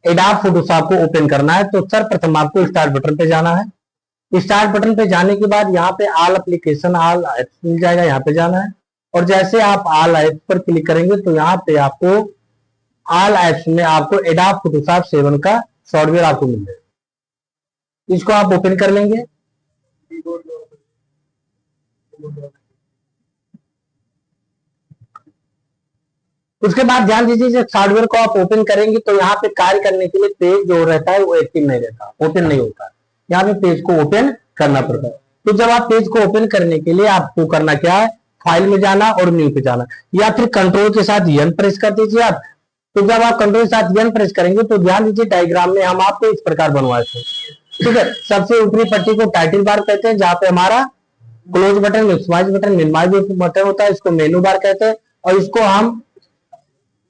Adobe Photoshop को open करना है तो सर्वप्रथम आपको स्टार्ट बटन पे जाना है। स्टार्ट बटन पे जाने के बाद यहाँ पे ऑल एप्लीकेशन ऑल एप्स मिल जाएगा, यहाँ पे जाना है और जैसे आप ऑल एप्स पर क्लिक करेंगे तो यहाँ पे आपको ऑल एप्स में आपको एडोब फोटोशॉप 7 का सॉफ्टवेयर आपको मिल जाएगा। इसको आप ओपन कर लेंगे। उसके बाद ध्यान दीजिए जब सॉफ्टवेयर को आप ओपन करेंगे तो यहाँ पे कार्य करने के लिए पेज जो रहता है वो एक्टिव नहीं रहता, ओपन नहीं होता। यहाँ पे पेज को ओपन करना पड़ता है। तो जब आप पेज को ओपन करने के लिए आपको करना क्या है, फाइल में जाना और न्यू पे जाना, या फिर कंट्रोल के साथ एन प्रेस कर दीजिए आप। तो जब आप कंट्रोल के साथ एन प्रेस करेंगे तो ध्यान दीजिए डायग्राम में हम आपको इस प्रकार बनवाए थे। ठीक है, सबसे ऊपरी पट्टी को टाइटल बार कहते हैं, जहां पे हमारा close button, maximize button, minimize button होता है, इसको मेनू बार कहते हैं, और इसको हम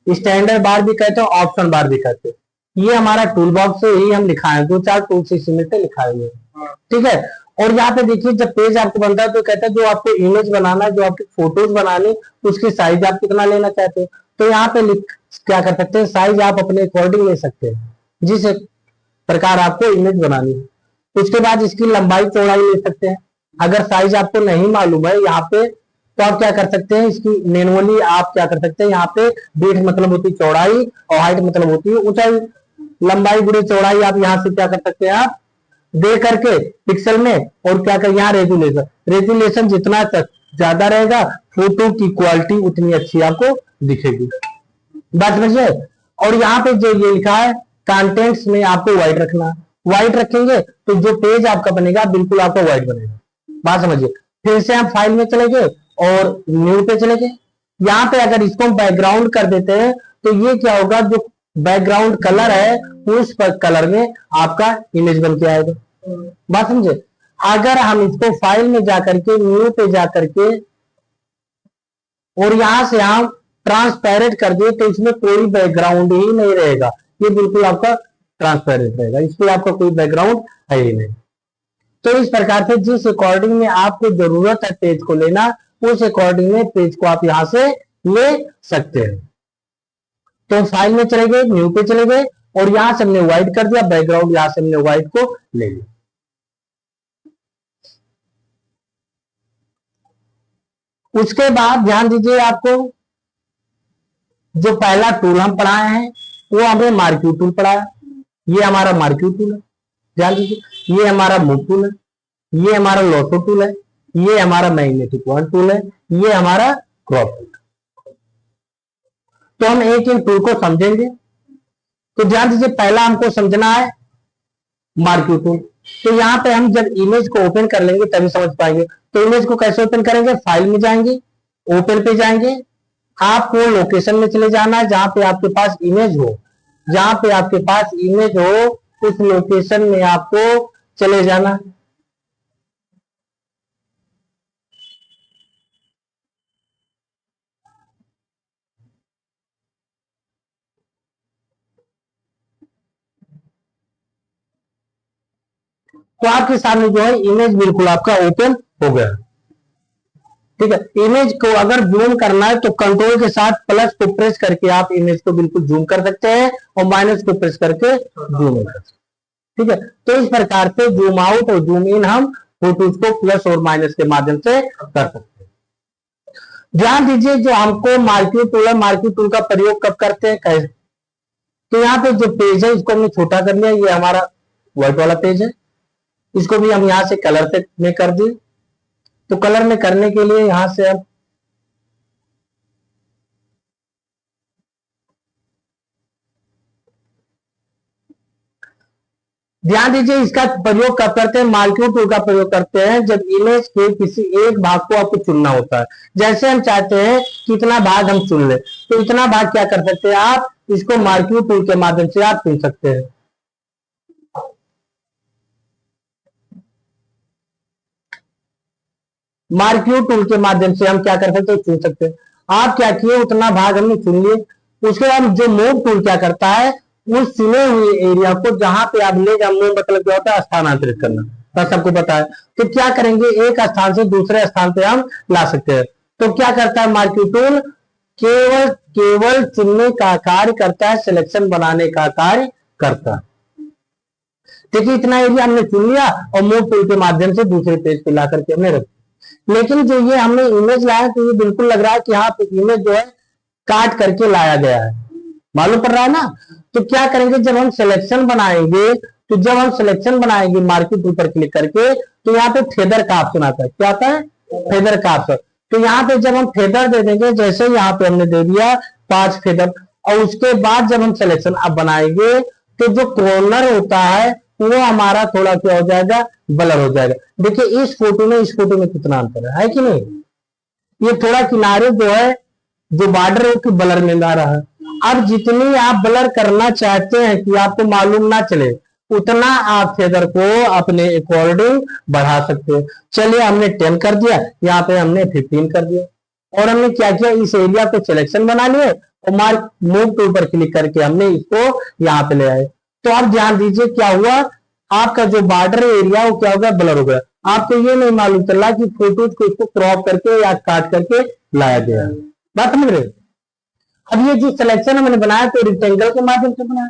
स्टैंडर्ड बार भी कहते हैं, ऑप्शन बार भी कहते हैं। ये हमारा टूल बॉक्स से ही हम लिखाए, 2-4 टूल से इसमें से लिखाए हुए। ठीक है, और यहाँ पे देखिए जब पेज आपको बनता है तो कहता है जो आपको इमेज बनाना है, जो आपकी फोटोज बनानी, उसकी साइज आप कितना लेना चाहते हो। तो यहाँ पे क्या कर सकते हैं, साइज आप अपने अकॉर्डिंग ले सकते हैं जिस प्रकार आपको इमेज बनानी है। उसके बाद इसकी लंबाई चौड़ाई ले सकते हैं। अगर साइज आपको नहीं मालूम है यहाँ पे तो आप क्या कर सकते हैं, इसकी मैनुअली आप क्या कर सकते हैं, यहाँ पे विड्थ मतलब होती है चौड़ाई और हाइट मतलब होती है ऊंचाई। लंबाई गुणे चौड़ाई आप यहाँ से क्या कर सकते हैं, आप दे करके पिक्सल में, और क्या कर यहाँ रेजुलेशन, रेजुलेशन जितना ज्यादा रहेगा फोटो की क्वालिटी उतनी अच्छी आपको दिखेगी। बात समझिए। और यहाँ पे जो ये लिखा है कंटेंट्स में आपको व्हाइट रखना, व्हाइट रखेंगे तो जो पेज आपका बनेगा बिल्कुल आपका व्हाइट बनेगा। बात समझिए। फिर से हम फाइल में चले गए और न्यू पे चले गए। यहाँ पे अगर इसको हम बैकग्राउंड कर देते हैं तो ये क्या होगा, जो बैकग्राउंड कलर है उस कलर में आपका इमेज बन के आएगा। बात समझे। अगर हम इसको फाइल में जाकर के न्यू पे जाकर के और यहां से हम ट्रांसपेरेंट कर दिए तो इसमें कोई बैकग्राउंड ही नहीं रहेगा, ये बिल्कुल आपका ट्रांसपेरेंट रहेगा, इसमें आपका कोई बैकग्राउंड है ही नहीं। तो इस प्रकार से जिस अकॉर्डिंग में आपको जरूरत है पेज को लेना, उस अकॉर्डिंग में पेज को आप यहां से ले सकते हैं। तो फाइल में चले गए, न्यू पे चले गए और यहां से हमने व्हाइट कर दिया बैकग्राउंड, यहां से हमने व्हाइट को ले लिया। उसके बाद ध्यान दीजिए, आपको जो पहला टूल हम पढ़ाए हैं वो हमें मार्क्यू टूल पढ़ाया। ये हमारा मार्क्यू टूल है, ध्यान दीजिए। ये हमारा मूव टूल है, ये हमारा लोटो टूल है, ये हमारा मैग्नेटिक पॉइंट टूल है, ये हमारा क्रॉप टूल। तो हम एक एक टूल को समझेंगे। तो ध्यान दीजिए, पहला हमको समझना है मार्क्यू टूल। तो यहाँ पे हम जब इमेज को ओपन कर लेंगे तभी समझ पाएंगे। तो इमेज को कैसे ओपन करेंगे, फाइल में जाएंगे, ओपन पे जाएंगे, आपको लोकेशन में चले जाना है जहां पे आपके पास इमेज हो, जहां पे आपके पास इमेज हो उस लोकेशन में आपको चले जाना। तो आपके सामने जो है इमेज बिल्कुल आपका ओपन हो गया। ठीक है, इमेज को अगर जूम करना है तो कंट्रोल के साथ प्लस को प्रेस करके आप इमेज को बिल्कुल जूम कर सकते हैं और माइनस को प्रेस करके जूम कर सकते हैं। ठीक है, तो इस प्रकार से जूम आउट और जूम इन हम फोटोज को प्लस और माइनस के माध्यम से कर सकते हैं। ध्यान दीजिए, जो हमको मार्क्यू टूल है, मार्क्यू टूल का प्रयोग कब करते हैं, कैसे। तो यहाँ पे जो पेज है इसको हमने छोटा कर लिया, ये हमारा व्हाइट वाला पेज है, इसको भी हम यहाँ से कलर से में कर दिए। तो कलर में करने के लिए यहां से हम ध्यान दीजिए, इसका प्रयोग कब करते हैं, मार्क्यू टूल का प्रयोग करते हैं जब इमेज के किसी एक भाग को आपको चुनना होता है। जैसे हम चाहते हैं कितना भाग हम चुन ले, तो इतना भाग क्या कर सकते हैं आप, इसको मार्क्यू टूल के माध्यम से आप चुन सकते हैं। मार्क्यू टूल के माध्यम से हम क्या कर सकते हैं, चुन सकते हैं। आप क्या किए, उतना भाग हमने चुन लिए। उसके बाद जो मूव टूल क्या करता है, उस चुने हुए एरिया को जहां पे आप ले जाओ, मूव मतलब क्या होता है, स्थानांतरित करना, बस सबको पता है। तो क्या करेंगे, एक स्थान से दूसरे स्थान पे हम ला सकते हैं। तो क्या करता है मार्क्यू टूल, केवल चुनने का कार्य करता है, सिलेक्शन बनाने का कार्य करता। देखिए इतना एरिया हमने चुन लिया और मूव टूल के माध्यम से दूसरे पेज पे ला करके हमने रख दिया। लेकिन जो ये हमने इमेज लाया तो ये बिल्कुल लग रहा है कि हाँ इमेज जो है काट करके लाया गया है, मालूम पड़ रहा है ना। तो क्या करेंगे, जब हम सिलेक्शन बनाएंगे तो जब हम सिलेक्शन बनाएंगे मार्केट टूल पर क्लिक करके तो यहाँ पे फेदर का ऑप्शन आता है। क्या आता है? फेदर का ऑप्शन। तो यहाँ पे जब हम फेदर दे देंगे, जैसे यहाँ पे हमने दे दिया 5 फेदर, और उसके बाद जब हम सिलेक्शन अब बनाएंगे तो जो कॉर्नर होता है वो हमारा थोड़ा क्या हो जाएगा, ब्लर हो जाएगा। देखिए इस फोटो में कितना अंतर है कि नहीं। ये थोड़ा किनारे जो है जो बॉर्डर है वो ब्लर में ला रहा है। अब जितनी आप ब्लर करना चाहते हैं कि आपको मालूम ना चले उतना आप फेदर को अपने अकॉर्डिंग बढ़ा सकते हो। चलिए हमने 10 कर दिया, यहाँ पे हमने 15 कर दिया, और हमने क्या किया, इस एरिया को सिलेक्शन बना लिए और मार्क मूव टूल पर क्लिक करके हमने इसको यहाँ पे ले आए। तो आप ध्यान दीजिए क्या हुआ, आपका जो बॉर्डर एरिया वो क्या हो गया, ब्लर हो गया। आपको ये नहीं मालूम चला कि फोटोज को इसको क्रॉप करके या काट करके लाया गया। बात समझ रहे? अब ये जो सिलेक्शन हमने बनाया तो रेक्टेंगल के माध्यम से बनाया।